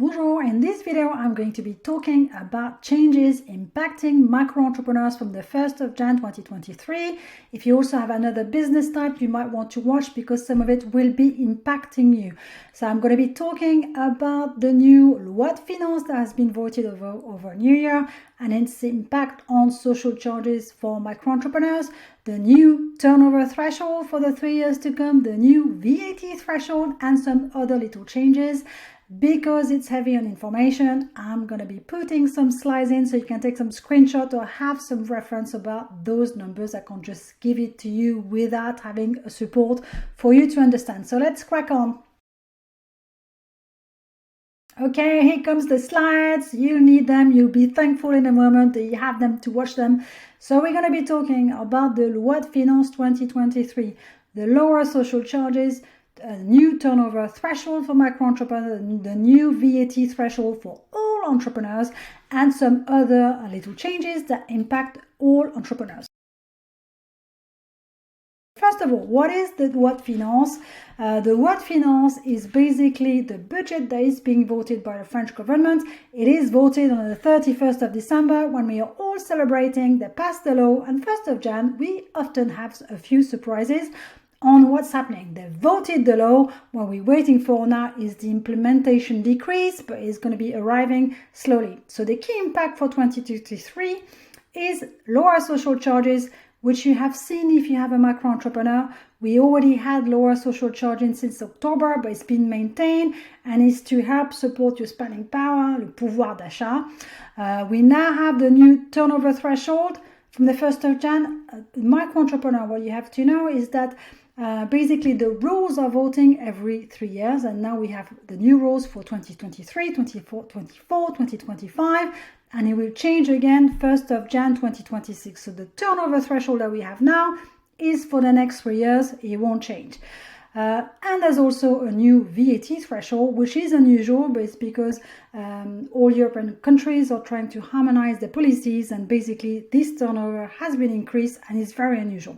Bonjour, in this video I'm going to be talking about changes impacting micro-entrepreneurs from the 1st of Jan 2023. If you also have another business type you might want to watch because some of it will be impacting you. So I'm going to be talking about the new Loi de Finance that has been voted over New Year and its impact on social charges for micro-entrepreneurs, the new turnover threshold for the 3 years to come, the new VAT threshold, and some other little changes. Because it's heavy on information, I'm going to be putting some slides in so you can take some screenshot or have some reference about those numbers. I can't just give it to you without having a support for you to understand. So let's crack on. Okay, here comes the slides. You need them. You'll be thankful in a moment that you have them to watch them. So we're going to be talking about the Loi de Finance 2023, the lower social charges, a new turnover threshold for micro-entrepreneurs, the new VAT threshold for all entrepreneurs, and some other little changes that impact all entrepreneurs. First of all, what is the Loi de Finance? The Loi de Finance is basically the budget that is being voted by the French government. It is voted on the 31st of December when we are all celebrating. They passed the law, and 1st of Jan, we often have a few surprises on what's happening. They voted the law. What we're waiting for now is the implementation decrease, but it's going to be arriving slowly. So the key impact for 2023 is lower social charges, which you have seen if you have a micro entrepreneur. We already had lower social charges since October, but it's been maintained and is to help support your spending power, le pouvoir d'achat. We now have the new turnover threshold from the 1st of Jan. Micro entrepreneur, what you have to know is that basically the rules are voting every 3 years, and now we have the new rules for 2023, 2024, 2025, and it will change again 1st of Jan 2026. So the turnover threshold that we have now is for the next 3 years. It won't change. And there's also a new VAT threshold, which is unusual, but it's because all European countries are trying to harmonize their policies, and basically this turnover has been increased and is very unusual.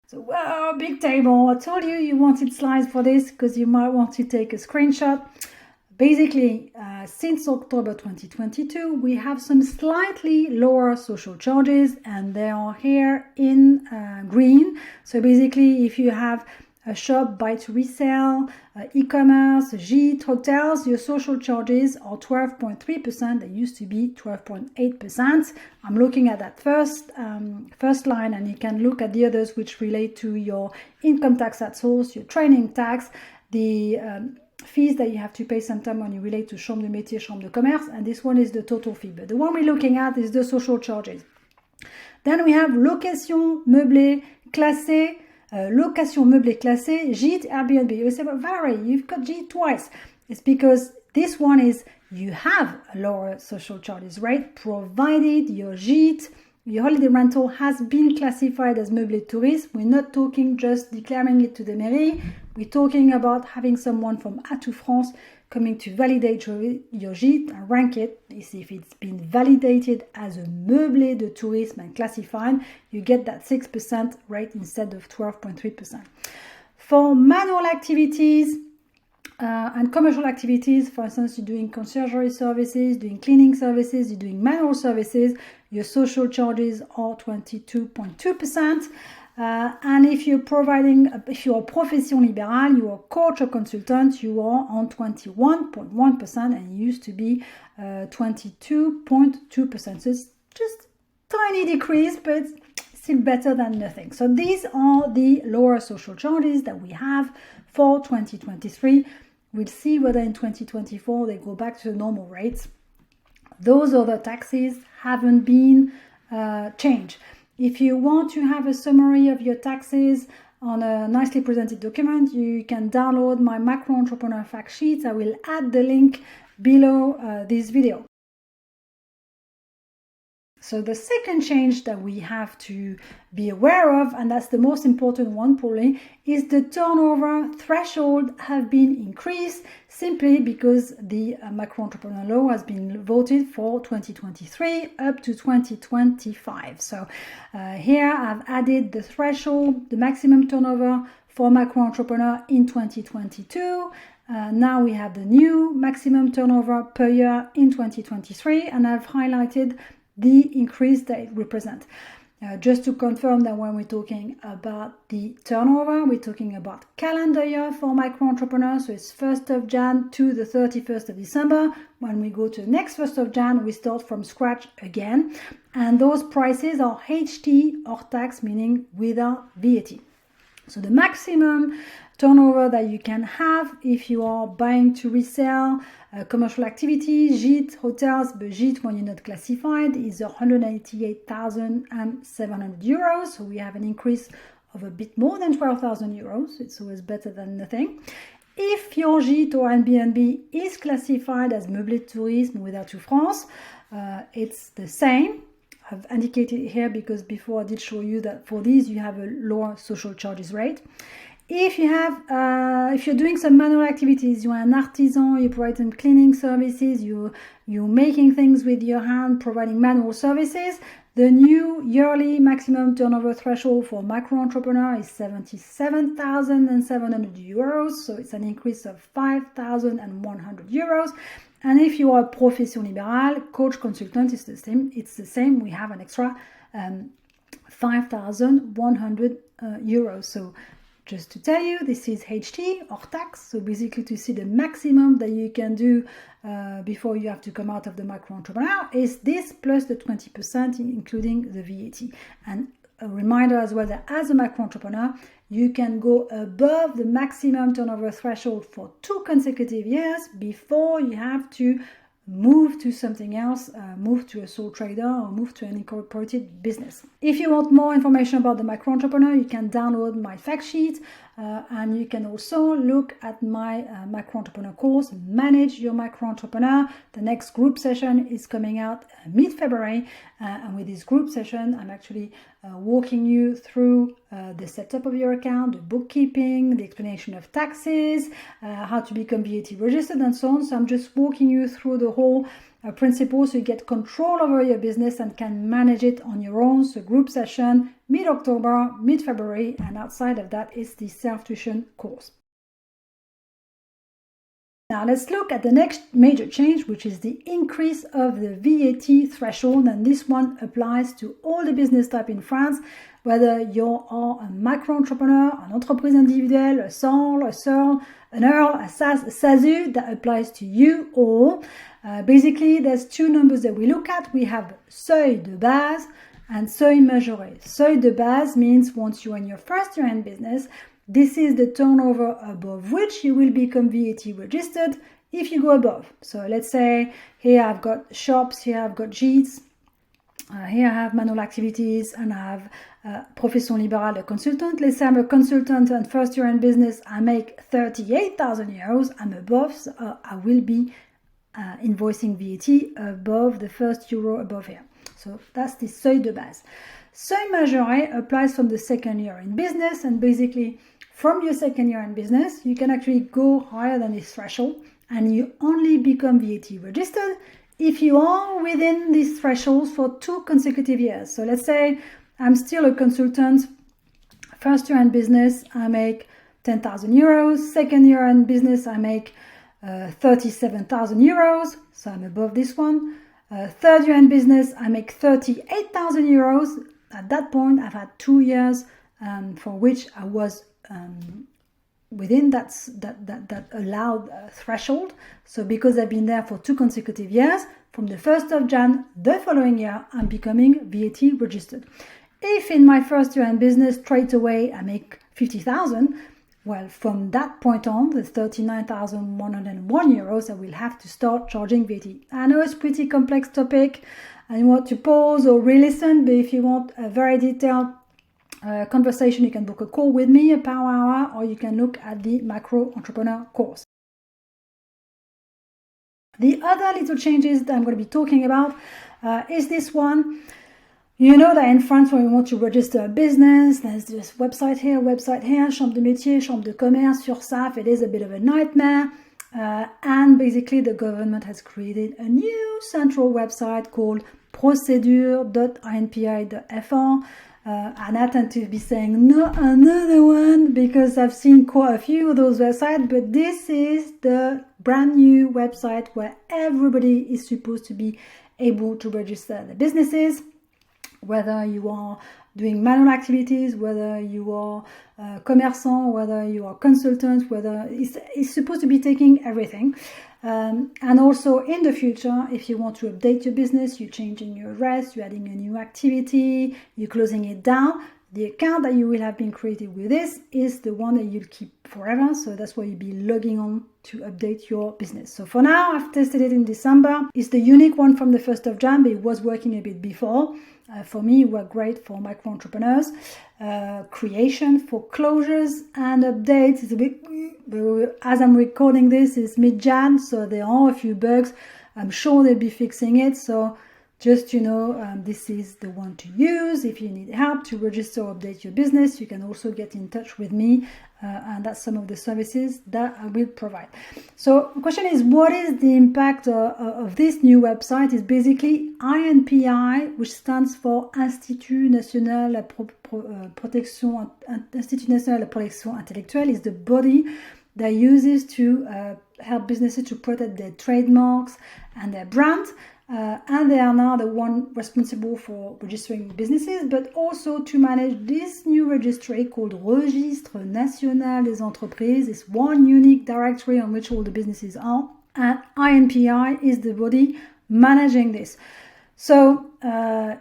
So, wow, big table. I told you you wanted slides for this because you might want to take a screenshot. Basically, since October 2022, we have some slightly lower social charges, and they are here in green. So basically, if you have a shop, buy to resell, e-commerce, gîtes, hotels, your social charges are 12.3%. They used to be 12.8%. I'm looking at that first line, and you can look at the others which relate to your income tax at source, your training tax, the fees that you have to pay sometime when you relate to chambre de métier, chambre de commerce, and this one is the total fee. But the one we're looking at is the social charges. Then we have location meublée classée, location meublée classée, gîte, Airbnb. You say, but Valerie, you've got gîte twice. It's because this one is you have a lower social charges rate provided your gîte, your holiday rental, has been classified as meublé tourisme. We're not talking just declaring it to the mairie. We're talking about having someone from Atout France coming to validate your gîte and rank it. If it's been validated as a meublé de tourisme and classified, you get that 6% rate instead of 12.3%. For manual activities and commercial activities, for instance, you're doing conciergerie services, doing cleaning services, you're doing manual services, your social charges are 22.2%. And if you're if you're a profession libérale, you're a coach or consultant, you are on 21.1%, and it used to be 22.2%. So it's just tiny decrease, but still better than nothing. So these are the lower social charges that we have for 2023. We'll see whether in 2024 they go back to the normal rates. Those other taxes haven't been changed. If you want to have a summary of your taxes on a nicely presented document, you can download my macro entrepreneur fact sheet. I will add the link below this video. So the second change that we have to be aware of, and that's the most important one probably, is the turnover threshold have been increased simply because the micro-entrepreneur law has been voted for 2023 up to 2025. So here I've added the threshold, the maximum turnover for micro-entrepreneur in 2022, Now we have the new maximum turnover per year in 2023, and I've highlighted the increase that it represents. Just to confirm that when we're talking about the turnover, we're talking about calendar year for micro-entrepreneurs. So it's 1st of Jan to the 31st of December. When we go to the next 1st of Jan, we start from scratch again. And those prices are HT or tax, meaning without VAT. So the maximum turnover that you can have if you are buying to resell commercial activity, gîtes, hotels, but gîtes when you're not classified is 188,700 euros. So we have an increase of a bit more than 12,000 euros. It's always better than nothing. If your gîte or Airbnb is classified as meublé de tourisme without to France, it's the same. I've indicated it here because before I did show you that for these you have a lower social charges rate. If you're doing some manual activities, you're an artisan, you provide some cleaning services, you're making things with your hand, providing manual services, the new yearly maximum turnover threshold for micro-entrepreneur is 77,700 euros. So it's an increase of 5,100 euros. And if you are a profession libérale, coach, consultant, it's the same. We have an extra 5,100 euros. So just to tell you, this is HT or tax. So basically to see the maximum that you can do before you have to come out of the micro-entrepreneur is this plus the 20%, including the VAT. And a reminder as well that as a micro-entrepreneur, you can go above the maximum turnover threshold for 2 consecutive years before you have to move to something else, move to a sole trader or move to an incorporated business. If you want more information about the micro-entrepreneur, you can download my fact sheet and you can also look at my micro-entrepreneur course, Manage Your Micro-Entrepreneur. The next group session is coming out mid-February and with this group session, I'm actually walking you through the setup of your account, the bookkeeping, the explanation of taxes, how to become VAT registered and so on. So I'm just walking you through the whole principle so you get control over your business and can manage it on your own. So group session mid-October, mid-February, and outside of that is the self-tuition course. Now let's look at the next major change, which is the increase of the VAT threshold, and this one applies to all the business type in France, whether you are a micro-entrepreneur, an entreprise individuelle, a SAL, a SERL, an EARL, a SAS, a SASU, that applies to you all. Basically, there's 2 numbers that we look at. We have seuil de base and seuil majoré. Seuil de base means once you're in your first year in business, this is the turnover above which you will become VAT registered if you go above. So let's say here I've got shops, here I've got gîtes, here I have manual activities, and I have profession libérale, a consultant. Let's say I'm a consultant and first year in business, I make 38,000 euros. I'm above, so I will be invoicing VAT above the first euro above here. So that's the seuil de base. Seuil majoré applies from the second year in business, and basically from your second year in business, you can actually go higher than this threshold, and you only become VAT registered if you are within these thresholds for 2 consecutive years. So let's say I'm still a consultant, first year in business, I make 10,000 euros, second year in business, I make 37,000 euros, so I'm above this one. Third year in business, I make 38,000 euros. At that point, I've had 2 years for which I was within that allowed threshold. So because I've been there for 2 consecutive years, from the 1st of Jan the following year, I'm becoming VAT registered. If in my first year in business straight away I make 50,000, well, from that point on, the 39,101 euros, I will have to start charging VAT. I know it's a pretty complex topic and you want to pause or re-listen, but if you want a very detailed conversation, you can book a call with me, a power hour, or you can look at the Macro Entrepreneur course. The other little changes that I'm going to be talking about is this one. You know that in France, when we want to register a business, there's this website here, chambre de métier, chambre de commerce, URSSAF. It is a bit of a nightmare. And basically, the government has created a new central website called procedure.anpi.fr. and I tend to be saying no, another one, because I've seen quite a few of those websites, but this is the brand new website where everybody is supposed to be able to register their businesses, whether you are doing manual activities, whether you are commerçant, whether you are consultant, whether it's supposed to be taking everything. And also in the future, if you want to update your business, you're changing your address, you're adding a new activity, you're closing it down, the account that you will have been created with this is the one that you'll keep forever. So that's why you'll be logging on to update your business. So for now, I've tested it in December. It's the unique one from the 1st of Jan, but it was working a bit before. For me, it worked great for micro entrepreneurs. Creation for closures and updates is a bit, as I'm recording this, it's mid-Jan, so there are a few bugs. I'm sure they'll be fixing it. So just, this is the one to use. If you need help to register or update your business, you can also get in touch with me. And that's some of the services that I will provide. So the question is, what is the impact of this new website? Is basically INPI, which stands for Institut National de Protection Intellectuelle, is the body that uses to help businesses to protect their trademarks and their brand. And they are now the one responsible for registering businesses, but also to manage this new registry called Registre National des Entreprises. It's one unique directory on which all the businesses are, and INPI is the body managing this. So,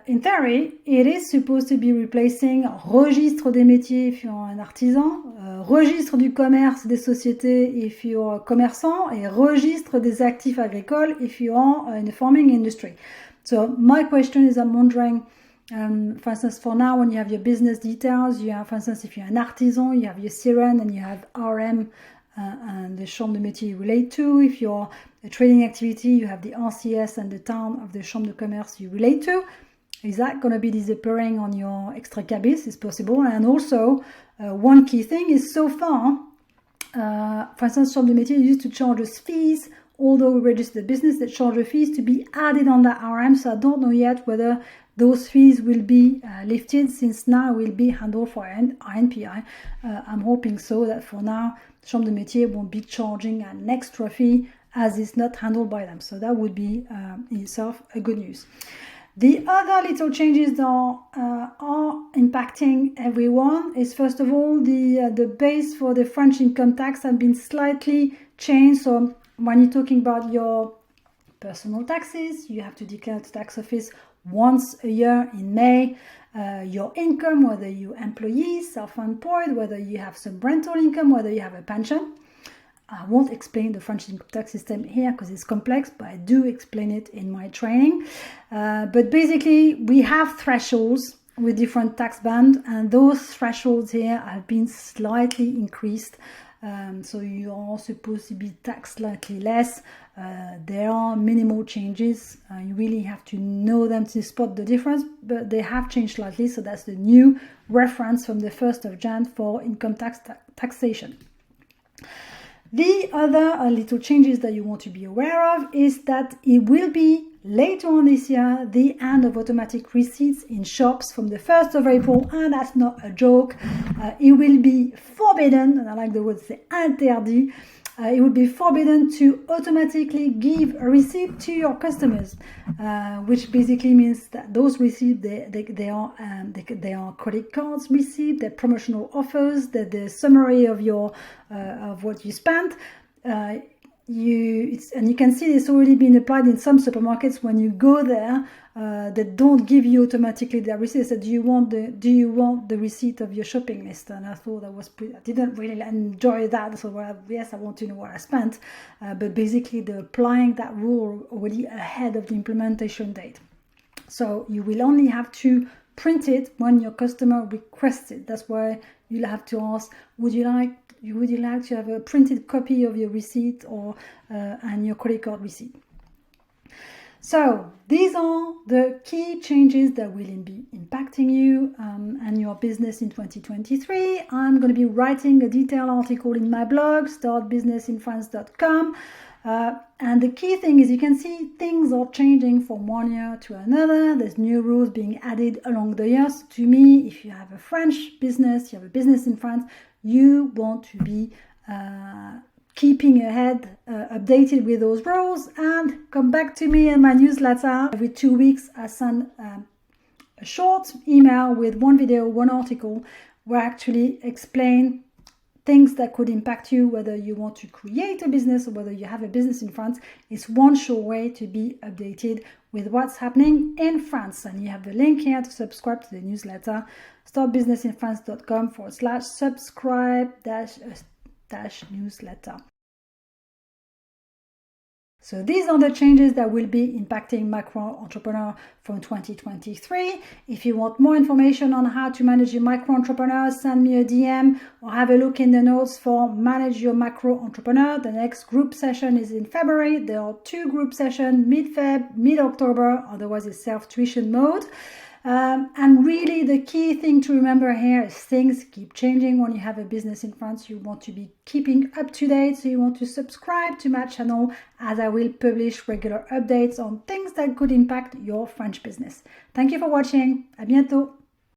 in theory, it is supposed to be replacing Registre des métiers if you're an artisan, Registre du commerce des sociétés if you're a commerçant, et Registre des actifs agricoles if you are in the farming industry. So, my question is, I'm wondering, for instance, for now, when you have your business details, you have, for instance, if you're an artisan, you have your CRN and you have RM and the chambre de métier you relate to. If you're a trading activity, you have the RCS and the town of the chambre de commerce you relate to. Is that going to be disappearing on your extra cabis? It's possible. And also, one key thing is, so far, for instance, chambre de métier used to charge us fees. Although we register the business, they charge a fees to be added on that RM. So I don't know yet whether those fees will be lifted, since now will be handled for INPI. I'm hoping so, that for now, chambre de métier won't be charging an extra fee as it's not handled by them. So that would be in itself a good news. The other little changes that are impacting everyone is, first of all, the base for the French income tax have been slightly changed. So when you're talking about your personal taxes, you have to declare to tax office once a year in May. Your income, whether you're employee, self-employed, whether you have some rental income, whether you have a pension. I won't explain the French income tax system here because it's complex, but I do explain it in my training. But basically, we have thresholds with different tax bands, and those thresholds here have been slightly increased. So you are supposed to be taxed slightly less. There are minimal changes. You really have to know them to spot the difference, but they have changed slightly. So that's the new reference from the 1st of Jan for income taxation. The other little changes that you want to be aware of is that it will be later on this year the end of automatic receipts in shops from the 1st of April, and that's not a joke. It will be forbidden, and I like the word c'est interdit. It will be forbidden to automatically give a receipt to your customers, which basically means that those receipts they are credit cards receipts, they're promotional offers, they're the summary of your of what you spent. And you can see it's already been applied in some supermarkets. When you go there, they don't give you automatically the receipt. They said, do you want the receipt of your shopping list? And I thought I didn't really enjoy that. So yes, I want to know what I spent. But basically, they're applying that rule already ahead of the implementation date. So you will only have to print it when your customer requests it. That's why you'll have to ask, would you like to have a printed copy of your receipt or and your credit card receipt? So these are the key changes that will be impacting you and your business in 2023. I'm going to be writing a detailed article in my blog, startbusinessinfrance.com. And the key thing is you can see things are changing from one year to another. There's new rules being added along the years. To me, if you have a French business, you have a business in France, you want to be keeping ahead, updated with those rules, and come back to me in my newsletter. Every 2 weeks, I send a short email with one video, one article, where I actually explain things that could impact you, whether you want to create a business or whether you have a business in France. It's one sure way to be updated with what's happening in France. And you have the link here to subscribe to the newsletter, startbusinessinfrance.com/subscribe-newsletter. So these are the changes that will be impacting micro entrepreneur from 2023. If you want more information on how to manage your micro entrepreneur, send me a DM or have a look in the notes for Manage Your Micro Entrepreneur. The next group session is in February. There are 2 group sessions, mid-Feb, mid-October, otherwise it's self-tuition mode. And really the key thing to remember here is things keep changing when you have a business in France. You want to be keeping up to date, so you want to subscribe to my channel, as I will publish regular updates on things that could impact your French business. Thank you for watching. À bientôt.